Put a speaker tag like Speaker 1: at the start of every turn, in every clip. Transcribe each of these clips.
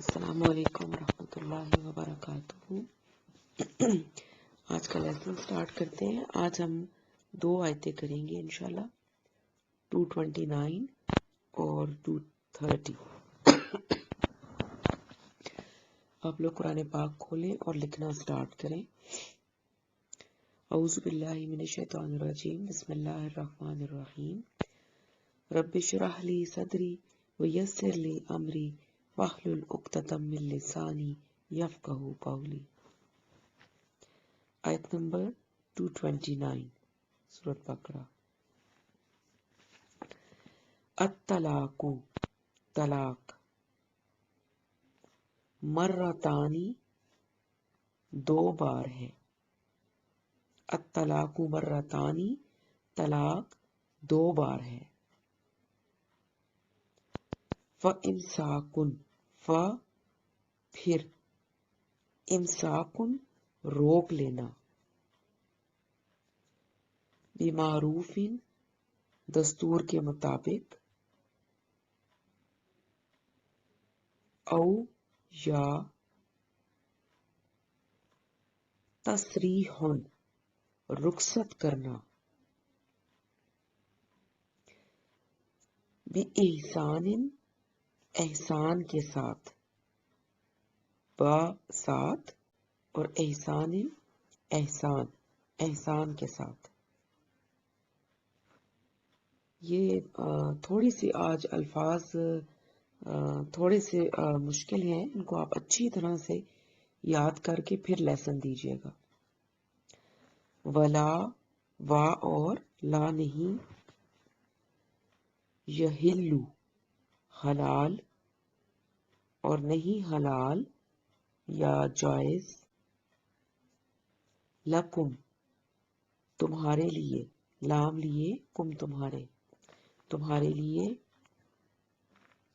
Speaker 1: السلام علیکم ورحمۃ اللہ وبرکاتہ۔ آج کا لیسن سٹارٹ کرتے ہیں۔ آج ہم 2 آیتیں کریں گے انشاءاللہ، 229 اور 230۔ آپ لوگ قرآن پاک کھولیں اور لکھنا سٹارٹ کریں۔ اعوذ باللہ من الشیطان الرجیم، بسم اللہ الرحمن الرحیم۔ رب اشرح لی صدری ویسر لی امری واحلل عقدۃ من لسانی یفقہوا قولی۔ آیت نمبر 229 سورۃ بقرہ۔ الطلاق، طلاق، مرتانی، 2 بار ہے۔ الطلاق مرتانی، طلاق 2 بار ہے۔ فَإِمْسَاكٌ، پھر، امساکن روک لینا، بمعروف دستور کے مطابق، او یا تسریح رخصت کرنا، بِإِحْسَانٍ احسان کے ساتھ، با ساتھ اور احسان احسان، احسان کے ساتھ۔ یہ تھوڑی سی آج الفاظ تھوڑے سے مشکل ہیں، ان کو آپ اچھی طرح سے یاد کر کے پھر لیسن دیجیے گا۔ ولا، وا اور لا نہیں، یحلو حلال اور نہیں حلال یا جائز، لکم تمہارے لیے، لام لیے کم تمہارے لیے،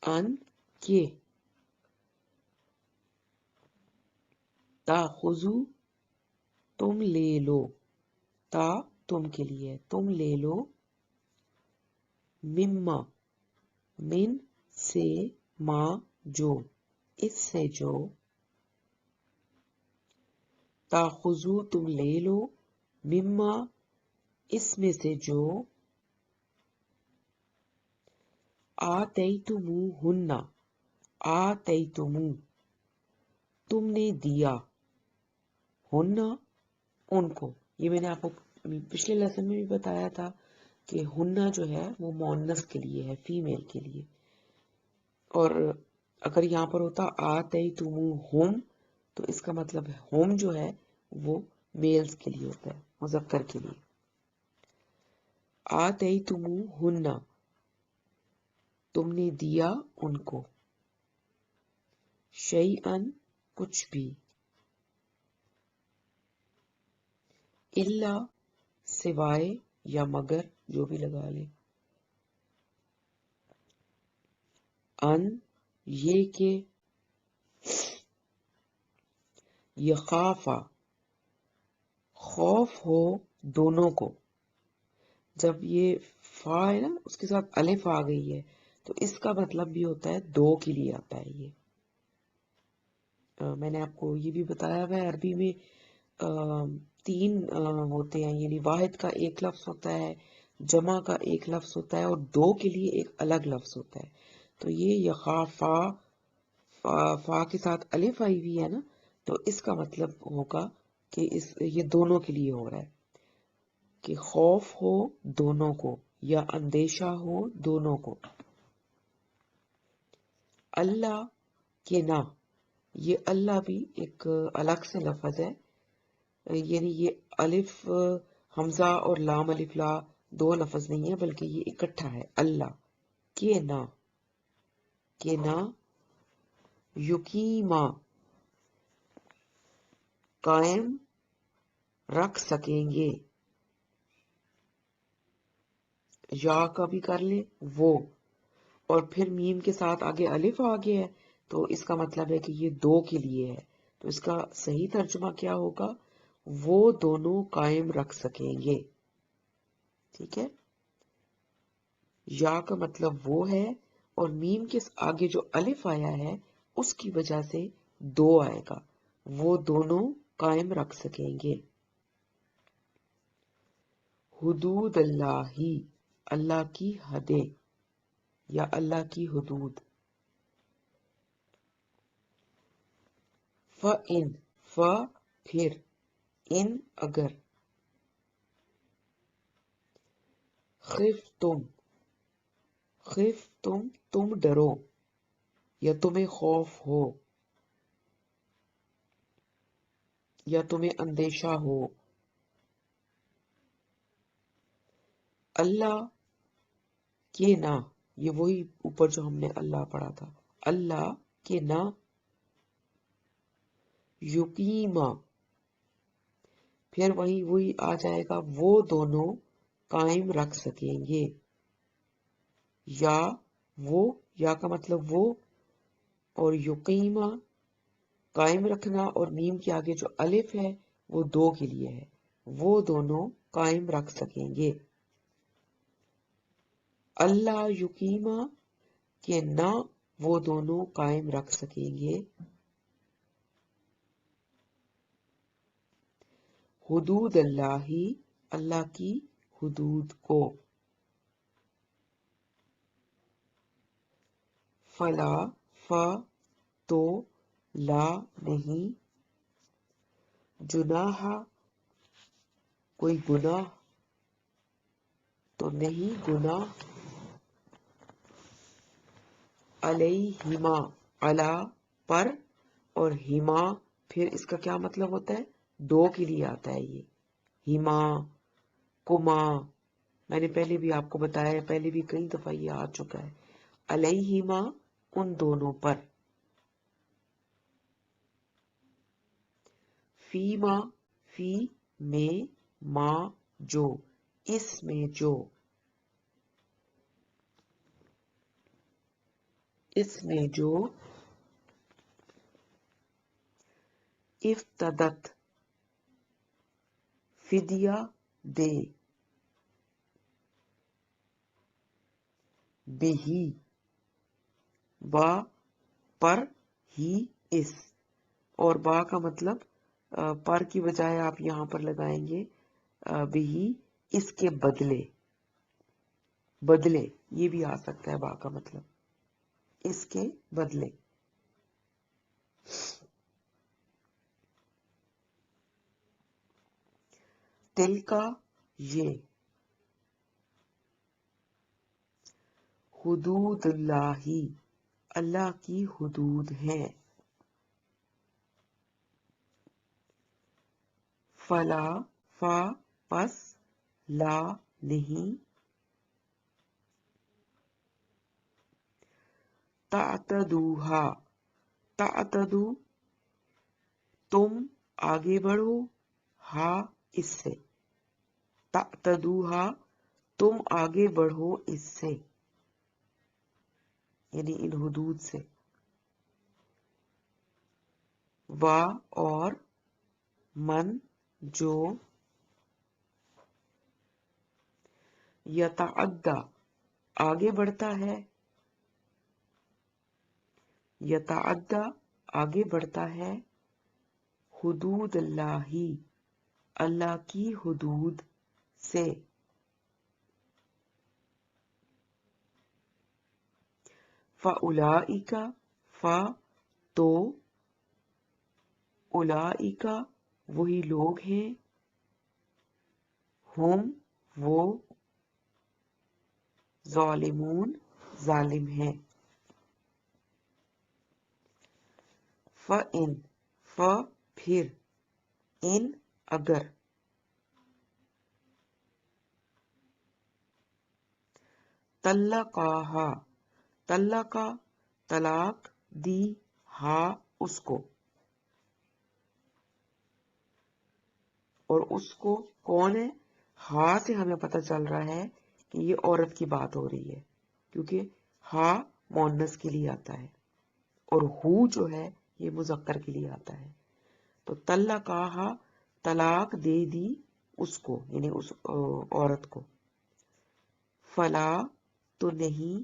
Speaker 1: ان کے، تاخذو تم لے لو، تا تم کے لیے، تم لے لو، مما من سے، ما جو، اس سے جو، تاخذو تم لے لو، مما اس میں سے جو، آتیتموہن، آتیتمو تم نے دیا، ہن ان کو۔ یہ میں نے آپ کو پچھلے لیسن میں بھی بتایا تھا کہ ہنہ جو ہے وہ مؤنث کے لیے ہے، فیمیل کے لیے، اور اگر یہاں پر ہوتا آتیتموہم تو اس کا مطلب ہے ہوم جو ہے وہ میلز کے لیے ہوتا ہے، مذکر کے لیے۔ آتیتموہن تم نے دیا ان کو، شیئن کچھ بھی، الا سوائے یا مگر، جو بھی لگا لے، ان یہ کہ، یخافا خوف ہو دونوں کو۔ جب یہ فا ہے نا اس کے ساتھ الف آ گئی ہے تو اس کا مطلب بھی ہوتا ہے 2 کے لیے آتا ہے۔ یہ میں نے آپ کو یہ بھی بتایا ہے، عربی میں 3 ہوتے ہیں، یعنی واحد کا ایک لفظ ہوتا ہے، جمع کا ایک لفظ ہوتا ہے اور 2 کے لیے ایک الگ لفظ ہوتا ہے۔ تو یہ یخافا، فا کے ساتھ الف آئی ہوئی ہے نا، تو اس کا مطلب ہوگا کہ یہ دونوں کے لیے ہو رہا ہے، کہ خوف ہو دونوں کو یا اندیشہ ہو دونوں کو۔ اللہ کے نہ، یہ اللہ بھی ایک الگ سے لفظ ہے، یعنی یہ الف حمزہ اور لام الف لا 2 لفظ نہیں ہے بلکہ یہ اکٹھا ہے۔ اللہ کے نہ، کے نہ، یقیما قائم رکھ سکیں گے، یا کا بھی کر لیں وہ، اور پھر میم کے ساتھ آگے الف آ گیا ہے تو اس کا مطلب ہے کہ یہ 2 کے لیے ہے، تو اس کا صحیح ترجمہ کیا ہوگا؟ وہ دونوں قائم رکھ سکیں گے۔ ٹھیک ہے، یا کا مطلب وہ ہے، اور میم کے آگے جو الف آیا ہے اس کی وجہ سے دو آئے گا، وہ دونوں قائم رکھ سکیں گے۔ حدود اللہ، اللہ کی حدیں یا اللہ کی حدود۔ فَإِن، پھر، ان اگر، خفتم تم ڈرو یا تمہیں خوف ہو یا تمہیں اندیشہ ہو، اللہ کے نہ، یہ وہی اوپر جو ہم نے اللہ پڑھا تھا، اللہ کے نہ، یقیما، پھر وہی آ جائے گا، وہ دونوں قائم رکھ سکیں گے، یا وہ، یا کا مطلب وہ، اور یقیما قائم رکھنا، اور میم کے آگے جو الف ہے وہ دو کے لیے ہے، وہ دونوں قائم رکھ سکیں گے۔ اللہ یقیما کہ نہ وہ دونوں قائم رکھ سکیں گے، حدود اللہ، اللہ کی حدود کو۔ فلا، تو، لا نہیں، جناح کوئی گناہ، تو نہیں گناہ، علیہما علی پر، اور ہما پھر اس کا کیا مطلب ہوتا ہے؟ دو کے لیے آتا ہے یہ، ہما، کما، میں نے پہلے بھی آپ کو بتایا ہے، پہلے بھی کئی دفعہ یہ آ چکا ہے، علیہما ان دونوں پر، فیما فی میں، ما جو، اس میں جو، اس میں جو، افتدت فدیہ دے، بہی با پر، ہی اس، اور با کا مطلب پر کی بجائے آپ یہاں پر لگائیں گے بہی اس کے بدلے، بدلے یہ بھی آ سکتا ہے با کا مطلب اس کے بدلے۔ تل کا یہ، حدود اللہ اللہ کی حدود ہیں، فلا پس، لا نہیں، تعتدوہا تعتدو تم آگے بڑھو، ہا اس سے، تعتدوہا تم آگے بڑھو اس سے، یعنی ان حدود سے، وا اور، من جو، یتعدی آگے بڑھتا ہے، یتعدی آگے بڑھتا ہے، حدود اللہ اللہ کی حدود سے، فَأُولَئِکَ تو، اولئک وہی لوگ ہیں، ہم وہ، ظالمون ظالم ہیں۔ فَإِن پھر، ان اگر، طلقاہا طلقا طلاق دی، ہا اس کو، اور اس کو کون ہے؟ ہا سے ہمیں پتہ چل رہا ہے کہ یہ عورت کی بات ہو رہی ہے، کیونکہ ہا مؤنث کے لیے آتا ہے اور ہو جو ہے یہ مذکر کے لیے آتا ہے، تو طلقاہا طلاق دے دی اس کو، یعنی اس عورت کو، فلا تو نہیں،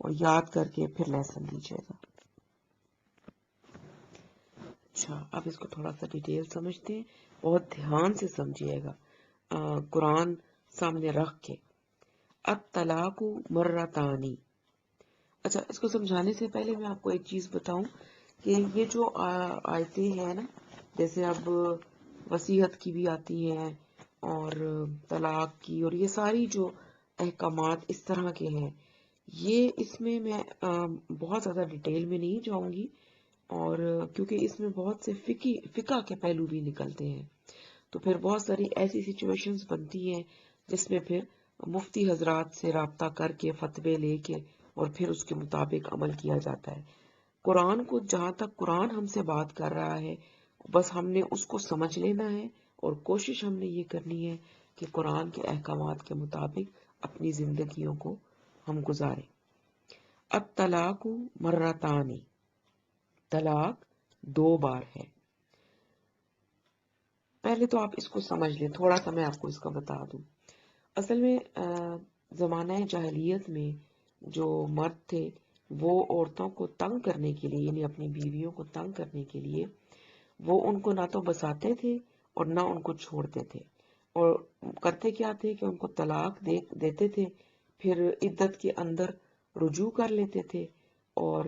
Speaker 1: اور یاد کر کے پھر لیسن لیجیے گا. اچھا، اب اس کو تھوڑا سا ڈیٹیل سمجھتے ہیں، بہت دھیان سے سمجھیے گا قرآن سامنے رکھ کے. الطلاق مرتانی. اچھا، اس کو سمجھانے سے پہلے میں آپ کو ایک چیز بتاؤں کہ یہ جو آیتیں ہیں نا، جیسے اب وصیت کی بھی آتی ہیں اور طلاق کی، اور یہ ساری جو احکامات اس طرح کے ہیں، یہ اس میں بہت زیادہ ڈیٹیل میں نہیں جاؤں گی، اور کیونکہ اس میں بہت سے فقہ کے پہلو بھی نکلتے ہیں، تو پھر بہت ساری ایسی سچویشنز بنتی ہیں جس میں پھر مفتی حضرات سے رابطہ کر کے فتوے لے کے اور پھر اس کے مطابق عمل کیا جاتا ہے. قرآن کو جہاں تک قرآن ہم سے بات کر رہا ہے، بس ہم نے اس کو سمجھ لینا ہے، اور کوشش ہم نے یہ کرنی ہے کہ قرآن کے احکامات کے مطابق اپنی زندگیوں کو ہم گزاریں. الطلاق مرتانی. طلاق 2 بار ہے. پہلے تو آپ اس کو سمجھ لیں، تھوڑا سا میں آپ کو اس کا بتا دوں. اصل میں زمانہ جاہلیت میں جو مرد تھے وہ عورتوں کو تنگ کرنے کے لیے، یعنی اپنی بیویوں کو تنگ کرنے کے لیے، وہ ان کو نہ تو بساتے تھے اور نہ ان کو چھوڑتے تھے، اور کرتے کیا تھے کہ ان کو طلاق دیتے تھے، پھر عدت کے اندر رجوع کر لیتے تھے، اور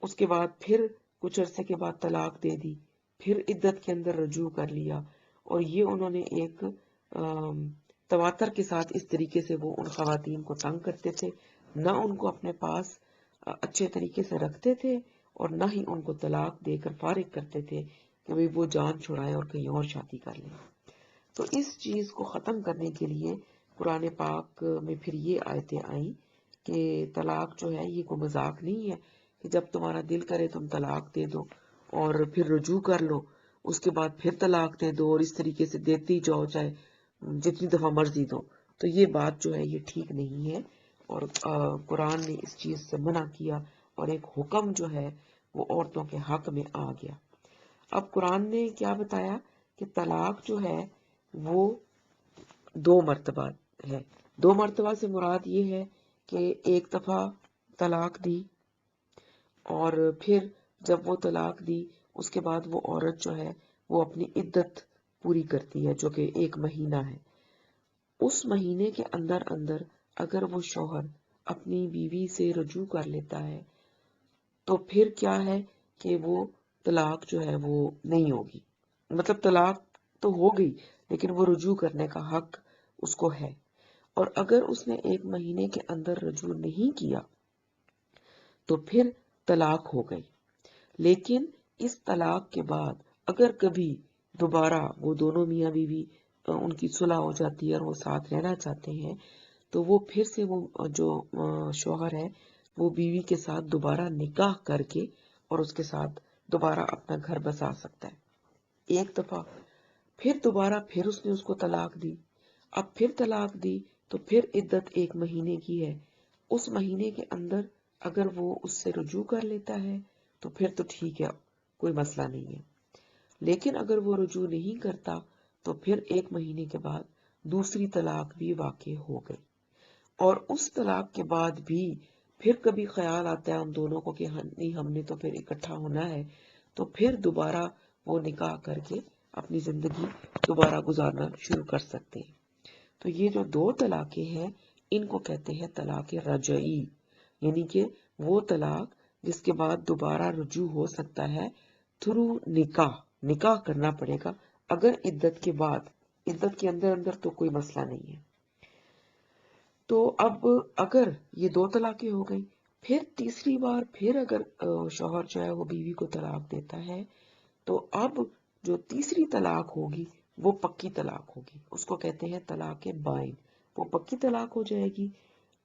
Speaker 1: اس کے بعد پھر کچھ عرصے کے بعد طلاق دے دی، پھر عدت کے اندر رجوع کر لیا. اور یہ انہوں نے ایک تواتر کے ساتھ اس طریقے سے وہ ان خواتین کو تنگ کرتے تھے، نہ ان کو اپنے پاس اچھے طریقے سے رکھتے تھے، اور نہ ہی ان کو طلاق دے کر فارغ کرتے تھے کہ وہ جان چھڑائیں اور کہیں اور شادی کر لیں. تو اس چیز کو ختم کرنے کے لیے قرآن پاک میں پھر یہ آیتیں آئیں کہ طلاق جو ہے یہ کوئی مذاق نہیں ہے کہ جب تمہارا دل کرے تم طلاق دے دو اور پھر رجوع کر لو، اس کے بعد پھر طلاق دے دو، اور اس طریقے سے دیتی جاؤ چاہے جتنی دفعہ مرضی دو. تو یہ بات جو ہے یہ ٹھیک نہیں ہے، اور قرآن نے اس چیز سے منع کیا، اور ایک حکم جو ہے وہ عورتوں کے حق میں آ گیا. اب قرآن نے کیا بتایا کہ طلاق جو ہے وہ 2 مرتبہ ہے. 2 مرتبہ سے مراد یہ ہے کہ ایک دفعہ طلاق دی، اور پھر جب وہ طلاق دی اس کے بعد وہ عورت جو ہے وہ اپنی عدت پوری کرتی ہے، جو کہ 1 مہینہ ہے. اس مہینے کے اندر اگر وہ شوہر اپنی بیوی سے رجوع کر لیتا ہے تو پھر کیا ہے کہ وہ طلاق جو ہے وہ نہیں ہوگی، مطلب طلاق تو ہو گئی لیکن وہ رجوع کرنے کا حق اس کو ہے. اور اگر اس نے 1 مہینے کے اندر رجوع نہیں کیا تو پھر طلاق ہو گئی. لیکن اس طلاق کے بعد اگر کبھی دوبارہ وہ دونوں میاں بیوی ان کی صلح ہو جاتی ہے اور وہ ساتھ رہنا چاہتے ہیں، تو وہ پھر سے وہ جو شوہر ہے وہ بیوی کے ساتھ دوبارہ نکاح کر کے اور اس کے ساتھ دوبارہ اپنا گھر بسا سکتا ہے. 1 دفعہ پھر دوبارہ پھر اس نے اس کو طلاق دی، اب پھر طلاق دی تو پھر عدت 1 مہینے کی ہے. اس مہینے کے اندر اگر وہ اس سے رجوع کر لیتا ہے تو پھر تو ٹھیک ہے، کوئی مسئلہ نہیں ہے. لیکن اگر وہ رجوع نہیں کرتا تو پھر 1 مہینے کے بعد دوسری طلاق بھی واقع ہو گئی. اور اس طلاق کے بعد بھی پھر کبھی خیال آتا ہے ان دونوں کو کہ نہیں ہم نے تو پھر اکٹھا ہونا ہے، تو پھر دوبارہ وہ نکاح کر کے اپنی زندگی دوبارہ گزارنا شروع کر سکتے ہیں. تو یہ جو 2 طلاقیں ہیں ان کو کہتے ہیں طلاق رجعی، یعنی کہ وہ طلاق جس کے بعد دوبارہ رجوع ہو سکتا ہے تھرو نکاح کرنا پڑے گا. اگر عدت کے بعد، عدت کے اندر تو کوئی مسئلہ نہیں ہے. تو اب اگر یہ 2 طلاقیں ہو گئی، پھر تیسری بار پھر اگر شوہر جو ہے وہ بیوی کو طلاق دیتا ہے تو اب جو تیسری طلاق ہوگی وہ پکی طلاق ہوگی، اس کو کہتے ہیں طلاق بائن. وہ پکی طلاق ہو جائے گی.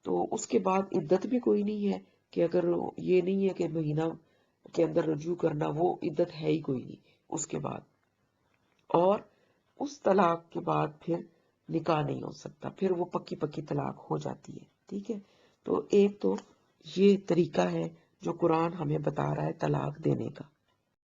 Speaker 1: تو اس کے بعد عدت بھی کوئی نہیں ہے، کہ اگر یہ نہیں ہے کہ مہینہ کے اندر رجوع کرنا، وہ عدت ہے ہی کوئی نہیں اس کے بعد. اور اس طلاق کے بعد پھر نکاح نہیں ہو سکتا، پھر وہ پکی طلاق ہو جاتی ہے. ٹھیک ہے، تو ایک تو یہ طریقہ ہے جو قرآن ہمیں بتا رہا ہے طلاق دینے کا.